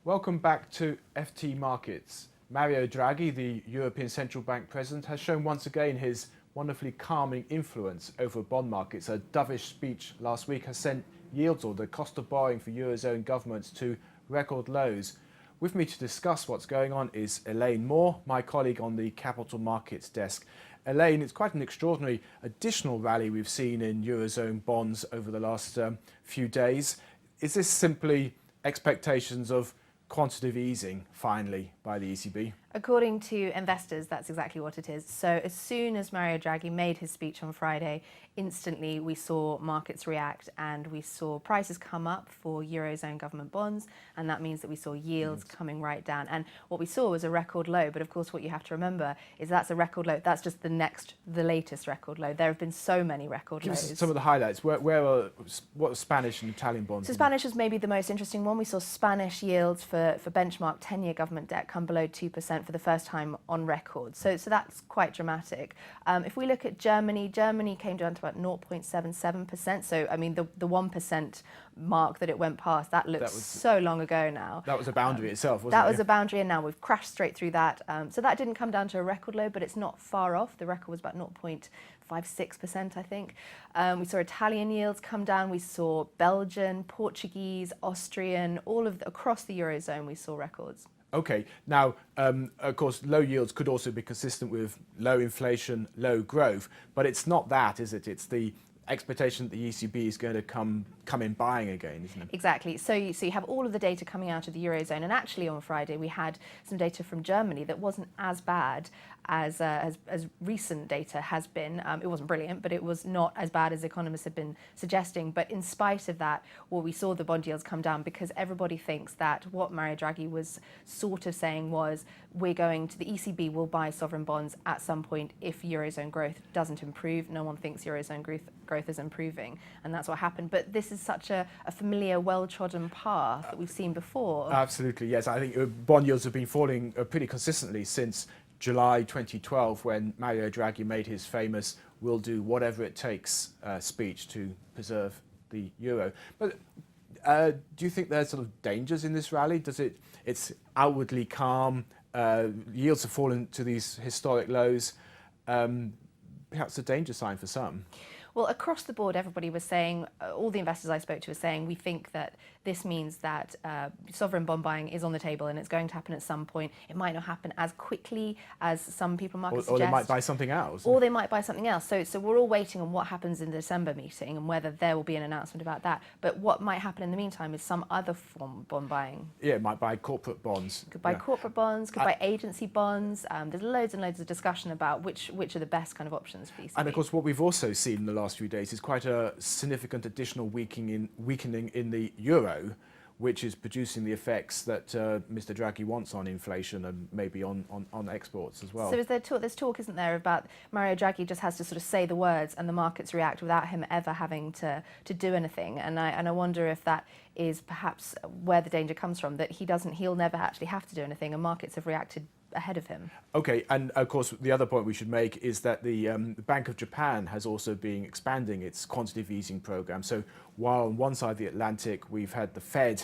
Welcome back to FT Markets. Mario Draghi, the European Central Bank President, has shown once again his wonderfully calming influence over bond markets. A dovish speech last week has sent yields, or the cost of borrowing for eurozone governments, to record lows. With me to discuss what's going on is Elaine Moore, my colleague on the capital markets desk. Elaine, it's quite an extraordinary additional rally we've seen in eurozone bonds over the last few days. Is this simply expectations of quantitative easing finally by the ECB? According to investors, that's exactly what it is. So as soon as Mario Draghi made his speech on Friday, instantly we saw markets react and we saw prices come up for eurozone government bonds, and that means that we saw yields coming right down. And what we saw was a record low, but of course what you have to remember is that's a record low. That's just the latest record low. There have been so many record lows. Give us some of the highlights. What are Spanish and Italian bonds? So Spanish is maybe the most interesting one. We saw Spanish yields for benchmark 10-year government debt come below 2% for the first time on record. So that's quite dramatic. If we look at Germany, Germany came down to about 0.77%. So, I mean, the 1% mark that it went past, that looks so long ago now. That was a boundary itself, wasn't it? That was a boundary, and now we've crashed straight through that. So that didn't come down to a record low, but it's not far off. The record was about 0.56%, I think. We saw Italian yields come down. We saw Belgian, Portuguese, Austrian, across the eurozone, we saw records. Okay, now, of course, low yields could also be consistent with low inflation, low growth, but it's not that, is it? It's the expectation that the ECB is going to come in buying again, isn't it? Exactly. So you have all of the data coming out of the eurozone, and actually on Friday we had some data from Germany that wasn't as bad as recent data has been. It wasn't brilliant, but it was not as bad as economists have been suggesting. But in spite of that, we saw the bond yields come down because everybody thinks that what Mario Draghi was sort of saying was the ECB will buy sovereign bonds at some point if eurozone growth doesn't improve. No one thinks eurozone growth is improving, and that's what happened. But this is such a familiar, well-trodden path that we've seen before. Absolutely, yes. I think bond yields have been falling pretty consistently since July 2012, when Mario Draghi made his famous "we'll do whatever it takes" speech to preserve the euro. But do you think there's sort of dangers in this rally? It's outwardly calm, yields have fallen to these historic lows, perhaps a danger sign for some? Well, across the board, everybody was saying, all the investors I spoke to were saying, we think that this means that sovereign bond buying is on the table and it's going to happen at some point. It might not happen as quickly as some people market suggest. Or they might buy something else. Or they might buy something else. So we're all waiting on what happens in the December meeting and whether there will be an announcement about that. But what might happen in the meantime is some other form of bond buying. Yeah, it might buy corporate bonds. Could buy corporate bonds, could buy agency bonds. There's loads and loads of discussion about which are the best kind of options for ECB. And of course, what we've also seen in the last few days is quite a significant additional weakening in the euro, which is producing the effects that Mr. Draghi wants on inflation and maybe on exports as well. So there's talk, isn't there, about Mario Draghi just has to sort of say the words and the markets react without him ever having to do anything. And I wonder if that is perhaps where the danger comes from, that he'll never actually have to do anything and markets have reacted ahead of him. Okay, and of course the other point we should make is that the Bank of Japan has also been expanding its quantitative easing program. So while on one side of the Atlantic we've had the Fed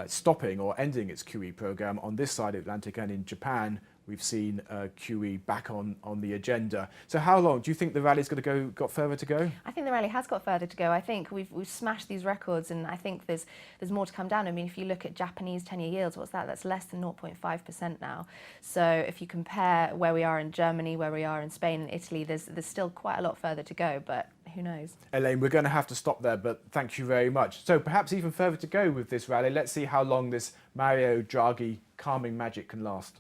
stopping or ending its QE program, on this side of the Atlantic and in Japan we've seen QE back on the agenda. So how long do you think the rally's going to got further to go? I think the rally has got further to go. I think we've smashed these records, and I think there's more to come down. I mean, if you look at Japanese 10-year yields, what's that? That's less than 0.5% now. So if you compare where we are in Germany, where we are in Spain and Italy, there's still quite a lot further to go, but who knows? Elaine, we're going to have to stop there, but thank you very much. So perhaps even further to go with this rally. Let's see how long this Mario Draghi calming magic can last.